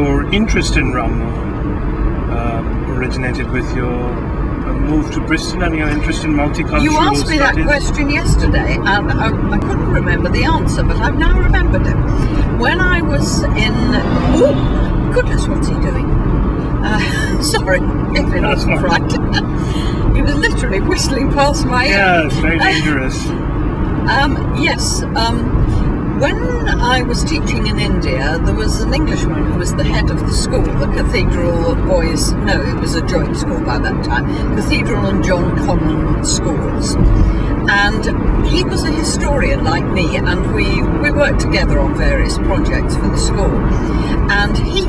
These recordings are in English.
Your interest in RamMohun originated with your move to Bristol and your interest in multicultural You asked me that question yesterday, and I couldn't remember the answer, but I've now remembered it. When I was in... Oh, goodness, what's he doing? Sorry, if it wasn't right. He was literally whistling past my ear. Yeah, it's very dangerous. Yes. When I was teaching in India, there was an Englishman who was the head of the school, the Cathedral Boys, no, it was a joint school by that time, Cathedral and John Connon schools. And he was a historian like me, and we worked together on various projects for the school. And he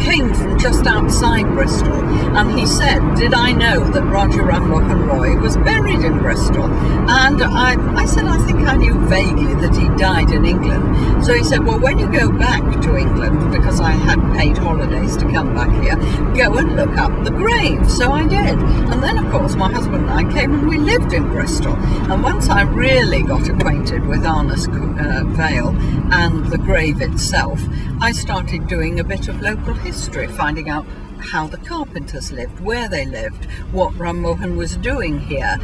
came from just outside Bristol, and he said, did I know that Raja RamMohun Roy was buried in Bristol? And I said, I think I knew vaguely that he died in England. So he said, well, when you go back to England, because I had paid holidays to come back here, go and look up the grave. So I did. And then, of course, my husband and I came and we lived in Bristol. And once I really got acquainted with Arness Vale and the grave itself, I started doing a bit of local history, finding out how the carpenters lived, where they lived, what RamMohun was doing here,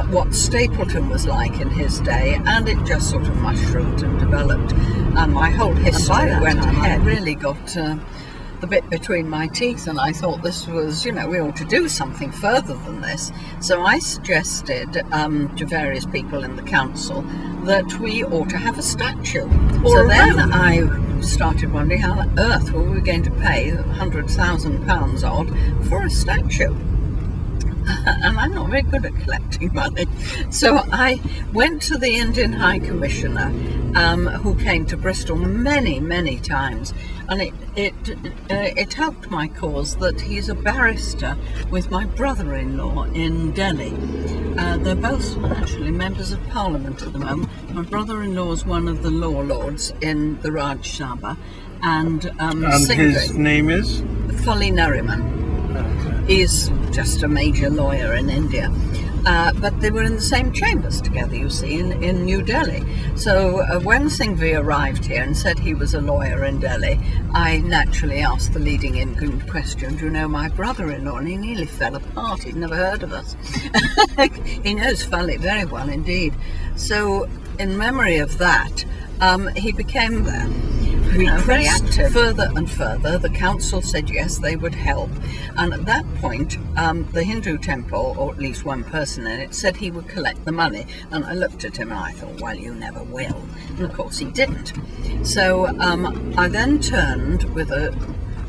what Stapleton was like in his day, and it just sort of mushroomed and developed. And my whole history went ahead. I really got the bit between my teeth, and I thought this was, you know, we ought to do something further than this. So I suggested to various people in the council that we ought to have a statue. So then I started wondering how on earth were we going to pay £100,000 odd for a statue. And I'm not very good at collecting money. So I went to the Indian High Commissioner, who came to Bristol many, many times, and it helped my cause that he's a barrister with my brother-in-law in Delhi. They're both actually members of Parliament at the moment. My brother-in-law is one of the law lords in the Raj Sabha, and his name is? Fully Nariman. He's just a major lawyer in India. But they were in the same chambers together, you see, in New Delhi. So when Singhvi arrived here and said he was a lawyer in Delhi, I naturally asked the leading Indian question, do you know my brother-in-law? And he nearly fell apart. He'd never heard of us. He knows Fully very well indeed. So in memory of that, he became there. Very active. Further and further, the council said yes, they would help, and at that point the Hindu temple, or at least one person in it, said he would collect the money, and I looked at him and I thought, well, you never will, and of course he didn't. So I then turned with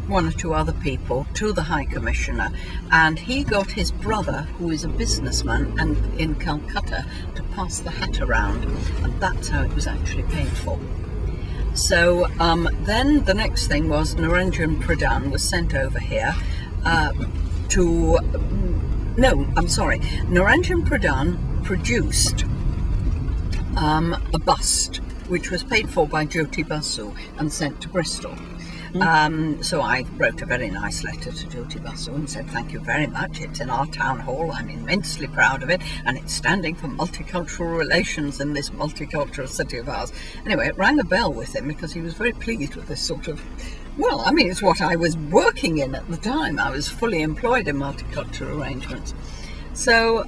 one or two other people to the High Commissioner, and he got his brother, who is a businessman and in Calcutta, to pass the hat around, and that's how it was actually paid for. So then the next thing was Niranjan Pradhan was sent over here Niranjan Pradhan produced a bust which was paid for by Jyoti Basu and sent to Bristol. So I wrote a very nice letter to Jyoti Basu and said, thank you very much, it's in our town hall, I'm immensely proud of it, and it's standing for multicultural relations in this multicultural city of ours. Anyway, it rang a bell with him because he was very pleased with this sort of, well, I mean, it's what I was working in at the time. I was fully employed in multicultural arrangements. So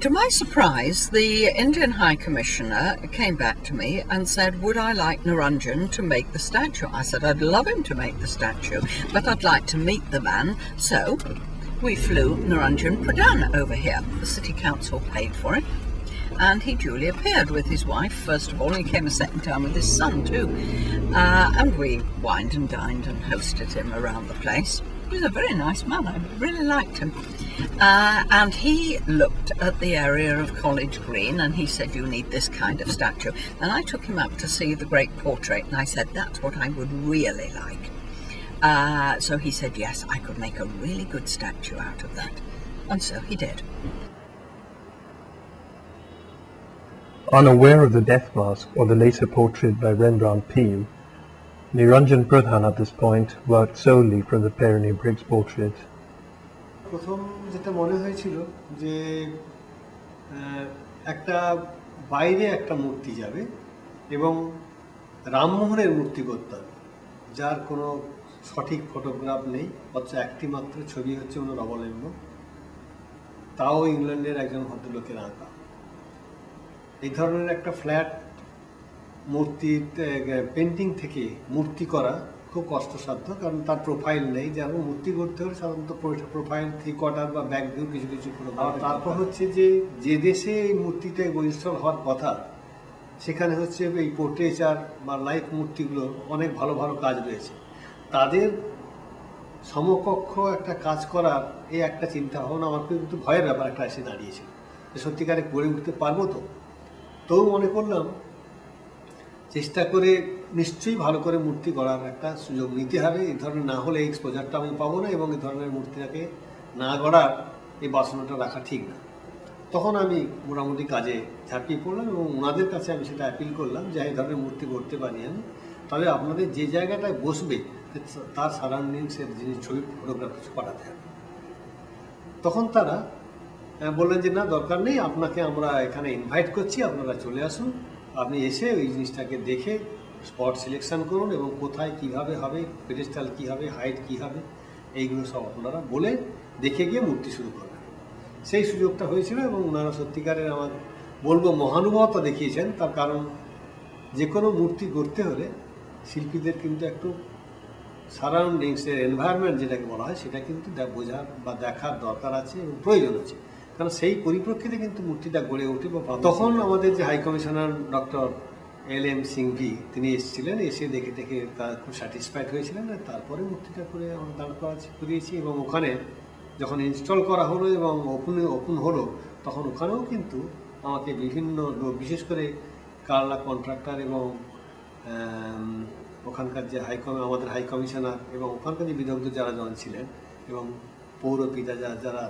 to my surprise, the Indian High Commissioner came back to me and said, would I like Niranjan to make the statue? I said, I'd love him to make the statue, but I'd like to meet the man. So we flew Niranjan Pradhan over here. The City Council paid for it, and he duly appeared with his wife, first of all. He came a second time with his son too. And we wined and dined and hosted him around the place. He was a very nice man, I really liked him. And he looked at the area of College Green and he said, you need this kind of statue. And I took him up to see the great portrait and I said, that's what I would really like. So he said, yes, I could make a really good statue out of that. And so he did. Unaware of the death mask or the later portrait by Rembrandt Peale, Niranjan Pradhan at this point worked solely from the Perony Briggs portrait. প্রথম যেটা মনে হয়েছিল যে একটা বাইরে একটা মূর্তি যাবে এবং রামমোহনের মূর্তি করতে হবে যার কোনো সঠিক ফটোগ্রাফ নেই, অথচ একটি মাত্র ছবি হচ্ছে ওনার অবলম্ব, তাও ইংল্যান্ডের একজন ভদ্রলোকের আঁকা। এই ধরনের একটা ফ্ল্যাট মূর্তি পেন্টিং থেকে মূর্তি করা খুব কষ্টসাধ্য, কারণ তার প্রোফাইল নেই। যেমন মূর্তি করতে হলে সাধারণত প্রোফাইল 3/4 বা ব্যাক ভিউ কিছু কিছু করে। আর তারপর হচ্ছে যে দেশে এই মূর্তিটা ইনস্টল হওয়ার কথা, সেখানে হচ্ছে এই পোর্ট্রেচার বা লাইভ মূর্তিগুলো অনেক ভালো ভালো কাজ রয়েছে, তাদের সমকক্ষ একটা কাজ করার এই একটা চিন্তা ভাবনা আমার কিন্তু ভয়ের ব্যাপার একটা এসে দাঁড়িয়েছিল, যে সত্যিকারে করে উঠতে পারবো তো। তবু মনে করলাম চেষ্টা করে নিশ্চয়ই ভালো করে মূর্তি গড়ার একটা সুযোগ নিতে হবে। এই ধরনের না হলে এই এক্সপোজারটা আমি পাবো না, এবং এই ধরনের মূর্তিটাকে না গড়ার এই বাসনাটা রাখা ঠিক না। তখন আমি মোটামুটি কাজে ঝাঁপিয়ে পড়লাম এবং ওনাদের কাছে আমি সেটা অ্যাপিল করলাম যে এই ধরনের মূর্তি গড়তে পারি আমি, তবে আপনাদের যে জায়গাটায় বসবে তার সারাউন্ডিংসের জিনিস ছবি ফটোগ্রাফ কিছু পাঠাতে হবে। তখন তারা বললেন যে না, দরকার নেই, আপনাকে আমরা এখানে ইনভাইট করছি, আপনারা চলে আসুন, আপনি এসে ওই জিনিসটাকে দেখে স্পট সিলেকশন করুন এবং কোথায় কিভাবে হবে, পেডেস্টাল কী হবে, হাইট কী হবে, এইগুলো সব আপনারা বলে দেখে গিয়ে মূর্তি শুরু করবেন। সেই সুযোগটা হয়েছিল এবং ওনারা সত্যিকারের আমার বলবো মহানুভবতা দেখিয়েছেন। তার কারণ যে কোনো মূর্তি গড়তে হলে শিল্পীদের কিন্তু একটু সারাউন্ডিংসের এনভায়রনমেন্ট যেটাকে বলা হয় সেটা কিন্তু বোঝার বা দেখার দরকার আছে এবং প্রয়োজন আছে, কারণ সেই পরিপ্রেক্ষিতে কিন্তু মূর্তিটা গড়ে ওঠে। তখন আমাদের যে high commissioner doctor LM Singhvi তিনি এসেছিলেন, এসে দেখে দেখে তার খুব স্যাটিসফাইড হয়েছিলেন। তারপরে মূর্তিটা করে আমরা দাঁড় করিয়েছি এবং ওখানে যখন ইনস্টল করা হলো এবং ওপেন হলো, তখন ওখানেও কিন্তু আমাকে বিভিন্ন লোক, বিশেষ করে কার্লা কন্ট্রাক্টর এবং ওখানকার যে আমাদের হাই কমিশনার এবং ওখানকার যে বিদগ্ধ যারা ছিলেন এবং পৌরপিতা যারা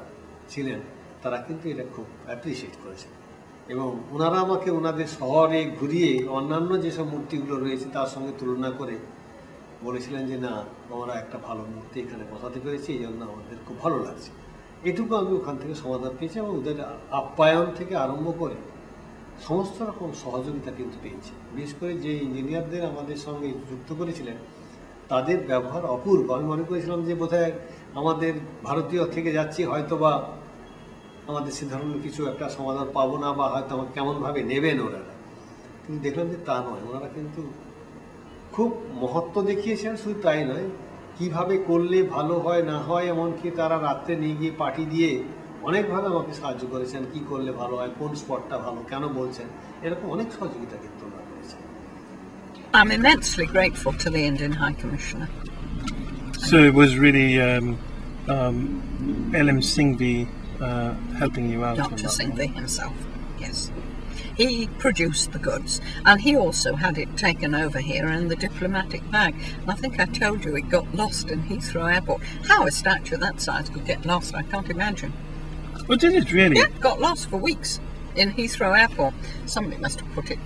ছিলেন, তারা কিন্তু এটা খুব অ্যাপ্রিসিয়েট করেছেন এবং ওনারা আমাকে ওনাদের শহরে ঘুরিয়ে অন্যান্য যেসব মূর্তিগুলো রয়েছে তার সঙ্গে তুলনা করে বলেছিলেন যে না, আমরা একটা ভালো মূর্তি এখানে বসাতে পেরেছি, এই জন্য আমাদের খুব ভালো লাগছে। এটুকু আমি ওখান থেকে সমাধান পেয়েছি এবং ওদের আপ্যায়ন থেকে আরম্ভ করে সমস্ত রকম সহযোগিতা কিন্তু পেয়েছি। বিশেষ করে যে ইঞ্জিনিয়ারদের আমাদের সঙ্গে যুক্ত করেছিলেন তাদের ব্যবহার অপূর্ব। আমি মনে করেছিলাম যে বোধহয় আমাদের ভারতীয় থেকে যাচ্ছি, হয়তো বা আমাদের সে ধরনের কিছু একটা সমাধান পাবো না বা হয়তো আমাকে কেমনভাবে নেবেন ওনারা, কিন্তু দেখলাম যে তা নয়। ওনারা কিন্তু খুব মহত্ব দেখিয়েছেন। শুধু তাই নয়, কিভাবে করলে ভালো হয় না হয়, এমনকি তারা রাত্রে নিয়ে গিয়ে পার্টি দিয়ে অনেকভাবে আমাকে সাহায্য করেছেন, কি করলে ভালো হয়, কোন স্পটটা ভালো, কেন বলছেন, এরকম অনেক সহযোগিতা কিন্তু ওনারা করেছেন। I'm immensely grateful to the Indian High Commissioner. So it was really LM Singhvi helping you out. Dr. Singhvi himself, yes. He produced the goods and he also had it taken over here in the diplomatic bag. And I think I told you it got lost in Heathrow Airport. How a statue that size could get lost, I can't imagine. Oh, did it really? Yeah, got lost for weeks in Heathrow Airport. Somebody must have put it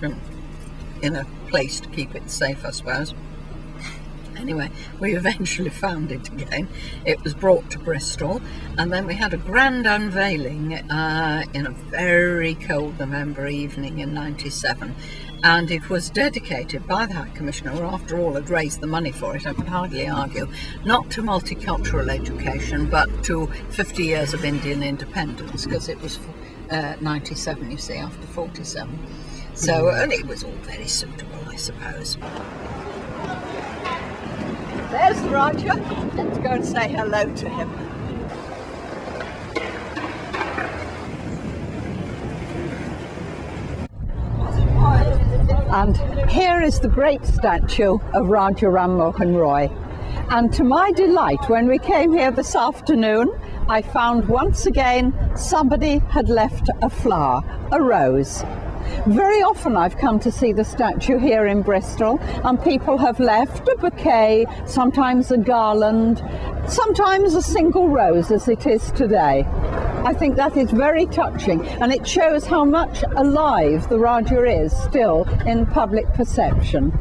in a place to keep it safe, I suppose. Anyway, we eventually found it again. It was brought to Bristol and then we had a grand unveiling in a very cold November evening in '97, and it was dedicated by the High Commissioner, who after all had raised the money for it, I could hardly argue, not to multicultural education but to 50 years of Indian independence, because it was 97, you see, after 47. So and it was all very suitable, I suppose. There's Roger. Let's go and say hello to him. And here is the great statue of Raja RamMohun Roy. And to my delight, when we came here this afternoon, I found once again somebody had left a flower, a rose. Very often I've come to see the statue here in Bristol and people have left a bouquet, sometimes a garland, sometimes a single rose as it is today. I think that is very touching and it shows how much alive the Raja is still in public perception.